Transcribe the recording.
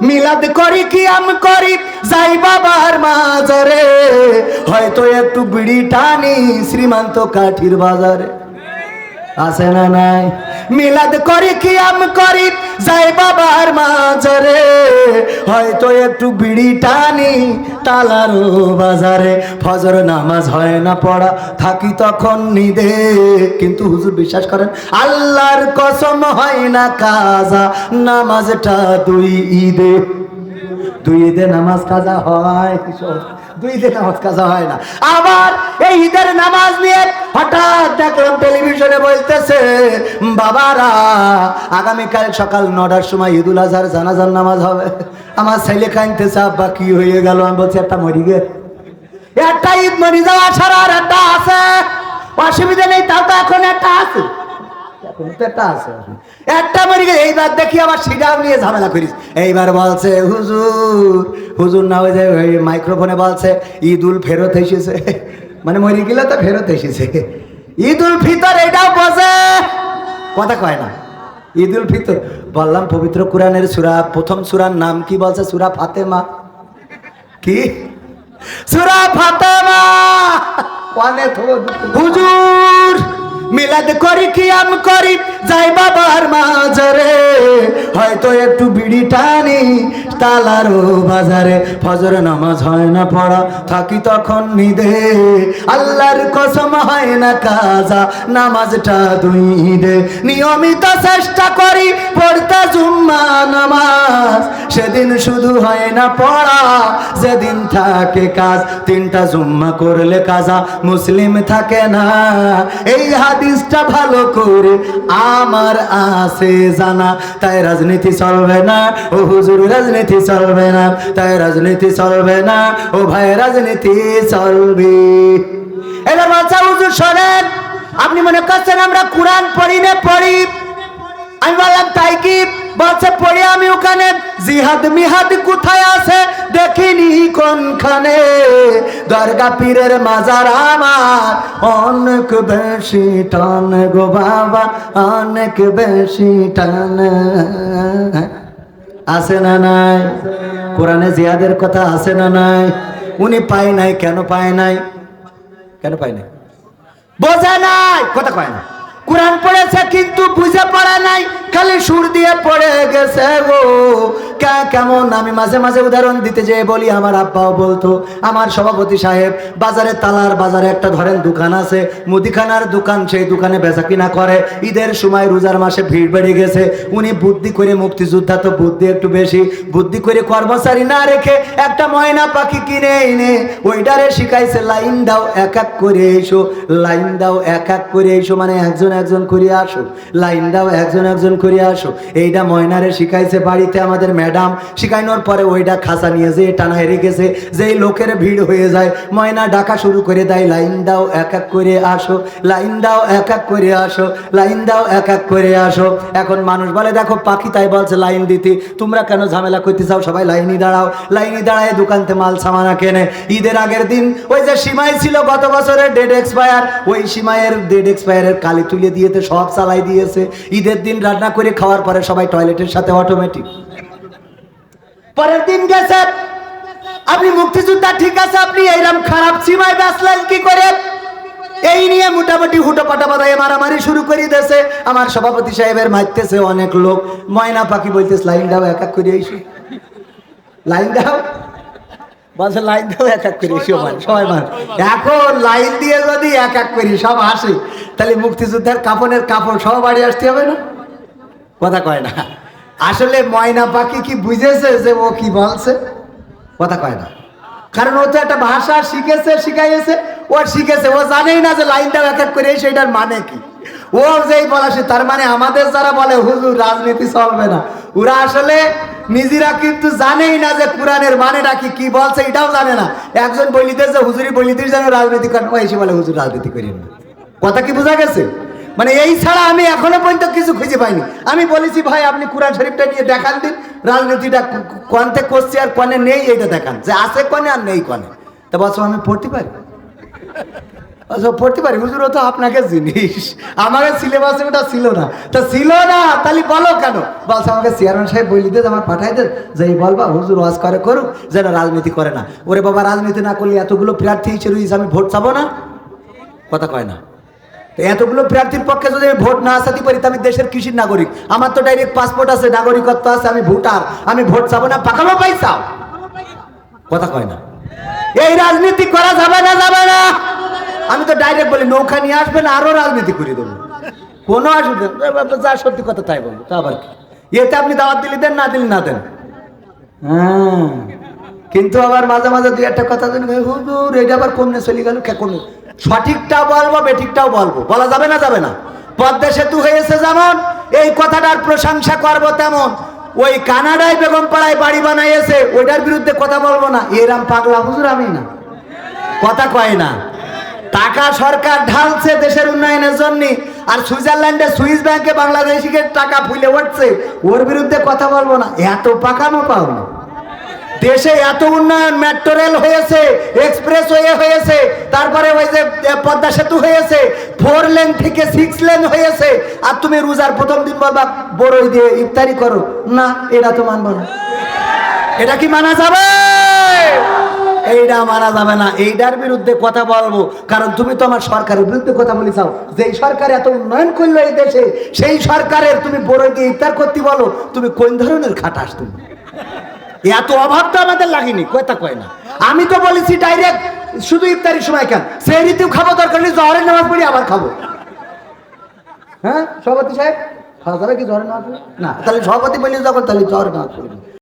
মিলাদ করি কিয়াম করি যাই বাবার মাজারে, হয়তো একটু বিড়ি টানি শ্রীমন্ত কাঠির বাজারে। আছে না নাই? মিলাদ করি কিয়াম করি যাই বাবার মাজারে, হয়তো একটু বিড়ি টানি তালারো বাজারে। ফজর নামাজ হয় না পড়া, থাকি তখন নিদে, কিন্তু হুজুর বিশ্বাস করেন আল্লাহর কসম হয় না কাজা নামাজটা দুই ঈদে। দুই ঈদে নামাজ কাজা হয়, দুই ঈদে নামাজ কাজা হয় না। আবার এই ঈদের নামাজ নিয়ে হঠাৎ দেখলাম টেলিভিশনে বলতেছে বাবারা আগামীকাল সকাল 9টার সময় ঈদুল আজহার জানাজার নামাজ হবে। আমার ছেলে কাঁদতেছে আব্বা কি হয়ে গেল? আমি বলছি একটা মরি গে, একটা ঈদ মরি যাওয়া ছাড়া আর একটা আছে, অসুবিধা নেই, তাও তো এখন একটা আছে, একটা মরি গে। এইবার দেখি আবার সিডাও নিয়ে ঝামেলা করিস। এইবার বলছে হুজুর, হুজুর না ওই যে মাইক্রোফোনে বলছে ঈদুল ফেরত এসেছে, মানে মরি গেলে তো ফেরত এসেছে। ঈদুল ফিতর এটাও বোঝে, কথা কয় না। ঈদুল ফিতর বললাম পবিত্র কোরআনের সূরা, প্রথম সূরার নাম কি বলছে? সূরা ফাতেমা। কি সূরা ফাতেমা? হুজুর মিলাদ করি কিয়াম করি যাই বাবার মাজারে, হয়তো একটু বিড়ি টানি তালারো বাজারে। ফজর নামাজ হয় না পড়া, থাকি তখন নিদে, আল্লাহর কসম হয় না কাজা নামাজটা দুই ঈদে। নিয়মিত চেষ্টা করি পড়তে জুম্মা নামাজ, সেদিন শুধু হয় না পড়া যেদিন থাকে কাজ। 3টা জুম্মা করলে কাজা মুসলিম থাকে না, এই হাদিসটা ভালো করে আমার আছে জানা। তাই রাজনীতি চলবে না ও হুজুর, রাজনীতি চলবে না, তাই রাজনীতি চলবে না ও ভাই, রাজনীতি চলবে। এবার বলছে হুজুর শোনেন, আপনি মনে করছেন আমরা কোরআন পড়ি না? পড়ি। আমি বললাম তাই কি? বলছে পড়ি আমি। ওখানে জিহাদ মিহাদ কোথায় আছে দেখিনি কোনখানে, দরগা পীরের মাজার আমার অনেক বেশি টান গো বাবা, অনেক বেশি টান। আছে না নাই? কোরআনে জিহাদের কথা আছে না নাই? উনি পায় নাই, কেন পায় নাই? কেন পায় নাই? বোঝা নাই, কথা কয় না। কোরআন পড়েছে কিন্তু বুঝে পড়ে নাই, খালি সুর দিয়ে পড়ে গেছে গো। কেমন? আমি মাঝে মাঝে উদাহরণ দিতে যেয়ে বলি, আমার আব্বাও বলতো, আমার সভাপতি সাহেব বাজারে, তালার বাজারে একটা ধরেন দোকান আছে, মুদিখানার দোকান, সেই দোকানে বেচা কিনা করে। ঈদের সময় রোজার মাসে ভিড় বেড়ে গেছে, উনি বুদ্ধি করে, মুক্তিযোদ্ধা তো বুদ্ধি একটু বেশি, বুদ্ধি করে কর্মচারী না রেখে একটা ময়না পাখি কিনে এনে ওইটারে শিখাইছে লাইন দাও এক এক করে এসো, লাইন দাও এক এক করে এসো, মানে একজন একজন করে আসো, লাইন দাও একজন একজন করে আসো। এইটা ময়নারে শিখাইছে বাড়িতে আমাদের ম্যাডাম। শিখানোর পরে ওইটা খাঁচা নিয়ে যে টানায় রেখেছে, যেই লোকের ভিড় হয়ে যায় ময়না ডাকা শুরু করে দেয়, লাইন দাও এক এক করে আসো, লাইন দাও এক এক করে আসো, লাইন দাও এক এক করে আসো। এখন মানুষ বলে দেখো পাখি তাই বলছে লাইন দিতে, তোমরা কেন ঝামেলা করতে চাও? সবাই লাইনই দাঁড়াও। লাইনই দাঁড়ায় দোকানতে মাল সামানা কেনে। ঈদের আগের দিন ওই যে সিমাই ছিল গত বছরের ডেট এক্সপায়ার, ওই সিমাইয়ের ডেট এক্সপায়ারের কালি তুলে দিয়েছে, সব চালাই দিয়েছে। ঈদের দিন রান্না করে খাওয়ার পরে সবাই টয়লেটের সাথে অটোমেটিক। পরের দিন গেছে, আপনি মুক্তিযোদ্ধা ঠিক আছে, আপনি এইরকম খারাপ সিমাই বেচলেন কি করে? এই নিয়ে মোটামুটি হুটো পাটা বাদায় মারামারি শুরু করে দিয়েছে। আমার সভাপতি সাহেবের মারতেছে অনেক লোক। ময়না পাখি বলতেছে লাইন দাও এক এক করে এসো, লাইন দাও, বলছে লাইন দাও এক এক করে এসো, সবাই মান। এখন লাইন দিয়ে যদি এক এক করি সব আসে, তাহলে মুক্তিযোদ্ধার কাপড়ের কাপড় সব বাড়ি আসতে হবে না? কথা কয় না। আসলে ময়না পাখি কি বুঝেছে যে ও কি বলছে? কথা কয় না। কারণ ও তো একটা ভাষা শিখেছে, শিখাইছে, ও শিখেছে, ও জানেই না যে লাইন দাও এক এক করে এসে এটার মানে কি। ও যেই বলাসে, তার মানে আমাদের যারা বলে হুজুর রাজনীতি চলবে না, ওরা আসলে নিজেরা কিন্তু জানেই না যে কোরআনের মানেটা কি, কি বলছে এটাও জানে না। একজন বলিতে যে হুজুরি বলিতে যেন রাজনীতি করেন, ও এসে বলে হুজুর রাজনীতি করেন না। কথা কি বোঝা গেছে? মানে এই ছাড়া আমি এখনো পর্যন্ত কিছু খুঁজে পাইনি। আমি বলেছি ভাই আপনি কোরআন শরীফটা নিয়ে দেখান দিন, রাজনীতিটা কোনতে করছে আর কোনে নেই এইটা দেখান, যে আছে কোনে আর নেই কোনে। তা বলছো আমি পড়তে পারি? আচ্ছা পড়তে পারি হুজুরও তো আপনাকে জিনিস, আমাকে সিলেবাসে ওটা ছিল না, তা ছিল না তাহলে বলো কেন? বলছে আমাকে চেয়ারম্যান সাহেব বলি দে, আমার পাঠাই দে, যেই বলবা হুজুর ওয়াজ করে করুক, যেন রাজনীতি করে না। ওরে বাবা, রাজনীতি না করলে এতগুলো প্রার্থী হিসেবে আমি ভোট চাবো না? কথা কয় না। তো এতগুলো প্রার্থীর পক্ষে যদি আমি ভোট না আসাতে পারি, আমি দেশের কৃষির নাগরিক, আমার তো ডাইরেক্ট পাসপোর্ট আছে, নাগরিকত্ব আছে, আমি ভোটার, আমি ভোট চাবো না? পাকামো পাইছাও? কথা কয় না। এই রাজনীতি করা যাবে না, যাবে না। আমি তো ডাইরেক্ট বলি নৌকা নিয়ে আসবেন, আরো রাজনীতি করে দেবো, কোনো অসুবিধা, যা সত্যি কথা তাই বলবো, তা আবার কি? এতে আপনি দাওয়াত দিলে দেন, না দিলে না দেন। হ্যাঁ, কিন্তু আবার মাঝে মাঝে দুই একটা কথা দেন, হুজুর এটা আবার কমনে চলে গেল, কে কোন সঠিকটাও বলবো, বেঠিকটাও বলবো, বলা যাবে না, যাবে না। পদ্মা সেতু হয়েছে যেমন, এই কথাটার প্রশংসা করবো তেমন। ওই কানাডায় বেগম পাড়ায় বাড়ি বানাইছে, ওইটার বিরুদ্ধে কথা বলবো না, এরাম পাগলা হুজুর আমি না। কথা কয় না। টাকা সরকার ঢালছে দেশের উন্নয়নের জন্য, আর সুইজারল্যান্ডে সুইস ব্যাংকে বাংলাদেশিকে টাকা ফুলে উঠছে, ওর বিরুদ্ধে কথা বলবো না। এত পাকামো পাও না। দেশে এত উন্নয়ন, মেট্রো রেল হয়েছে, এক্সপ্রেস ওয়ে হয়েছে, তারপরে ওই যে পদ্মা সেতু হয়েছে, 4 লেন থেকে 6 লেন হয়েছে, আর তুমি রোজার প্রথম দিন বলবা বড়ই দিয়ে ইফতারি করো না, এটা তো মানবো না। এটা কি মানা যাবে? এইটা মানা যাবে না, এইটার বিরুদ্ধে কথা বলবো। কারণ তুমি তো আমার সরকারের বিরুদ্ধে কথা বলি চাও, যেই সরকার এত উন্নয়ন করলো এই দেশে, সেই সরকারের তুমি বড়ই দিয়ে ইফতার করতে বলো, তুমি কোন ধরনের খাটাস? তুমি এত অভাব তো আমাদের লাগেনি, কথা কয় না। আমি তো বলেছি ডাইরেক্ট, শুধু ইফতারির সময় কেন, সেহরিতেও খাবো, দরকার নেই জহরের নামাজ পড়ি আবার খাবো। হ্যাঁ সভাপতি সাহেব, খাওয়া যাবে কি জহরের নামাজ পড়ি? না, তাহলে সভাপতি বলি যখন, তাহলে জহরের নামাজ পড়ি।